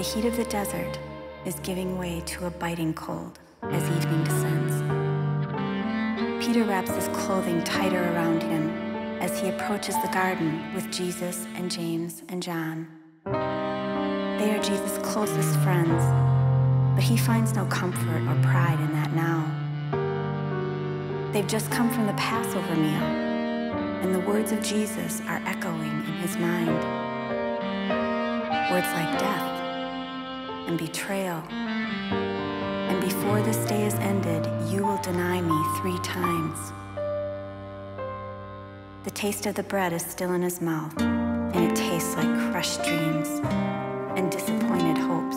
The heat of the desert is giving way to a biting cold as evening descends. Peter wraps his clothing tighter around him as he approaches the garden with Jesus and James and John. They are Jesus' closest friends, but he finds no comfort or pride in that now. They've just come from the Passover meal, and the words of Jesus are echoing in his mind. Words like death and betrayal, and before this day is ended, you will deny me 3 times. The taste of the bread is still in his mouth, and it tastes like crushed dreams and disappointed hopes.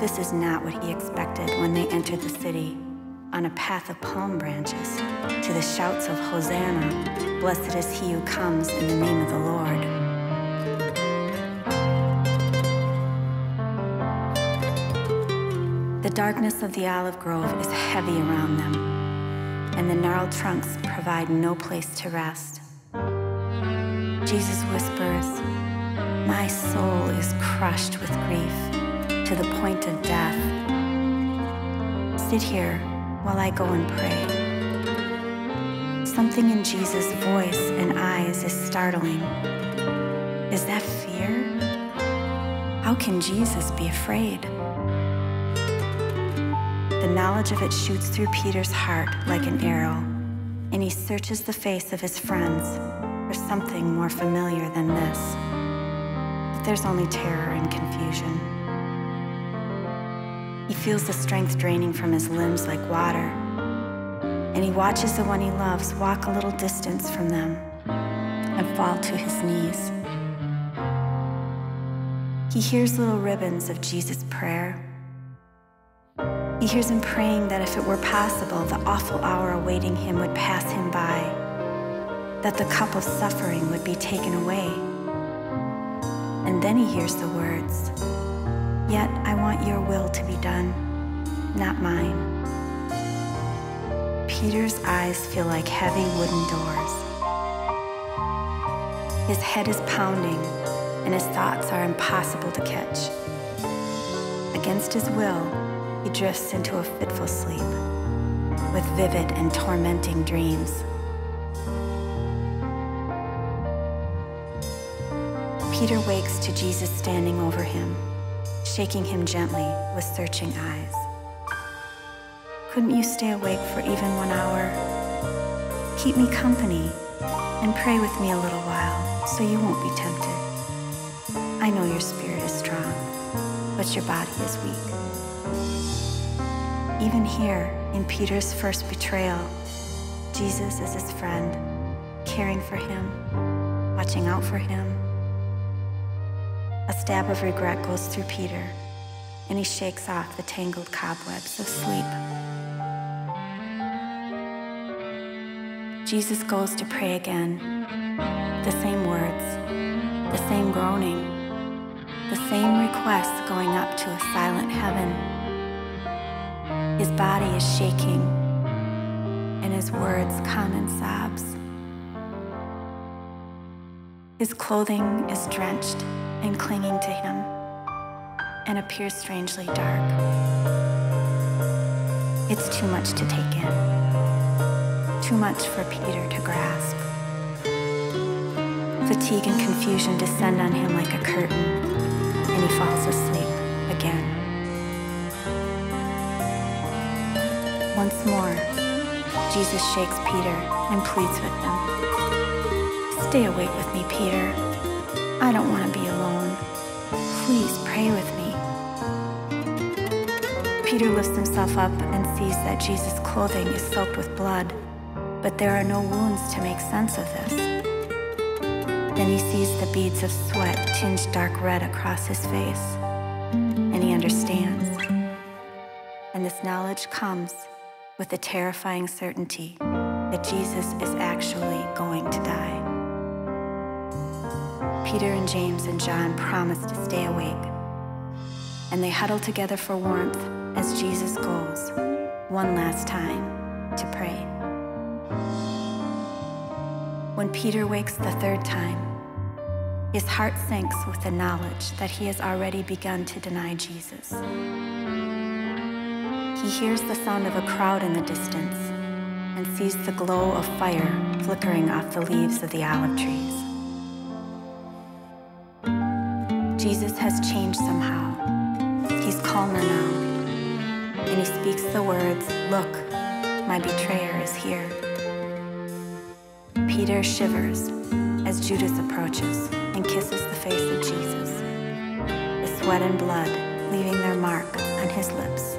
This is not what he expected when they entered the city on a path of palm branches to the shouts of Hosanna, blessed is he who comes in the name of the Lord. The darkness of the olive grove is heavy around them, and the gnarled trunks provide no place to rest. Jesus whispers, "My soul is crushed with grief to the point of death. Sit here while I go and pray." Something in Jesus' voice and eyes is startling. Is that fear? How can Jesus be afraid? The knowledge of it shoots through Peter's heart like an arrow, and he searches the face of his friends for something more familiar than this. But there's only terror and confusion. He feels the strength draining from his limbs like water, and he watches the one he loves walk a little distance from them and fall to his knees. He hears little ribbons of Jesus' prayer. He hears him praying that if it were possible, the awful hour awaiting him would pass him by, that the cup of suffering would be taken away. And then he hears the words, "Yet I want your will to be done, not mine." Peter's eyes feel like heavy wooden doors. His head is pounding, and his thoughts are impossible to catch. Against his will, he drifts into a fitful sleep with vivid and tormenting dreams. Peter wakes to Jesus standing over him, shaking him gently with searching eyes. "Couldn't you stay awake for even 1 hour? Keep me company and pray with me a little while so you won't be tempted. I know your spirit is strong, but your body is weak." Even here, in Peter's first betrayal, Jesus is his friend, caring for him, watching out for him. A stab of regret goes through Peter, and he shakes off the tangled cobwebs of sleep. Jesus goes to pray again. The same words, the same groaning, the same requests going up to a silent heaven. His body is shaking, and his words come in sobs. His clothing is drenched and clinging to him, and appears strangely dark. It's too much to take in, too much for Peter to grasp. Fatigue and confusion descend on him like a curtain, and he falls asleep again. Once more, Jesus shakes Peter and pleads with him. "Stay awake with me, Peter. I don't want to be alone. Please pray with me." Peter lifts himself up and sees that Jesus' clothing is soaked with blood, but there are no wounds to make sense of this. Then he sees the beads of sweat tinged dark red across his face, and he understands. And this knowledge comes with the terrifying certainty that Jesus is actually going to die. Peter and James and John promise to stay awake, and they huddle together for warmth as Jesus goes, one last time, to pray. When Peter wakes the 3rd time, His heart sinks with the knowledge that he has already begun to deny Jesus. He hears the sound of a crowd in the distance and sees the glow of fire flickering off the leaves of the olive trees. Jesus has changed somehow. He's calmer now, and he speaks the words, "Look, my betrayer is here." Peter shivers as Judas approaches and kisses the face of Jesus, the sweat and blood leaving their mark on his lips.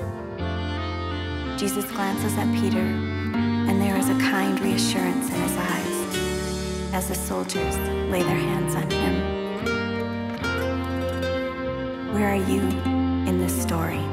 Jesus glances at Peter, and there is a kind reassurance in his eyes as the soldiers lay their hands on him. Where are you in this story?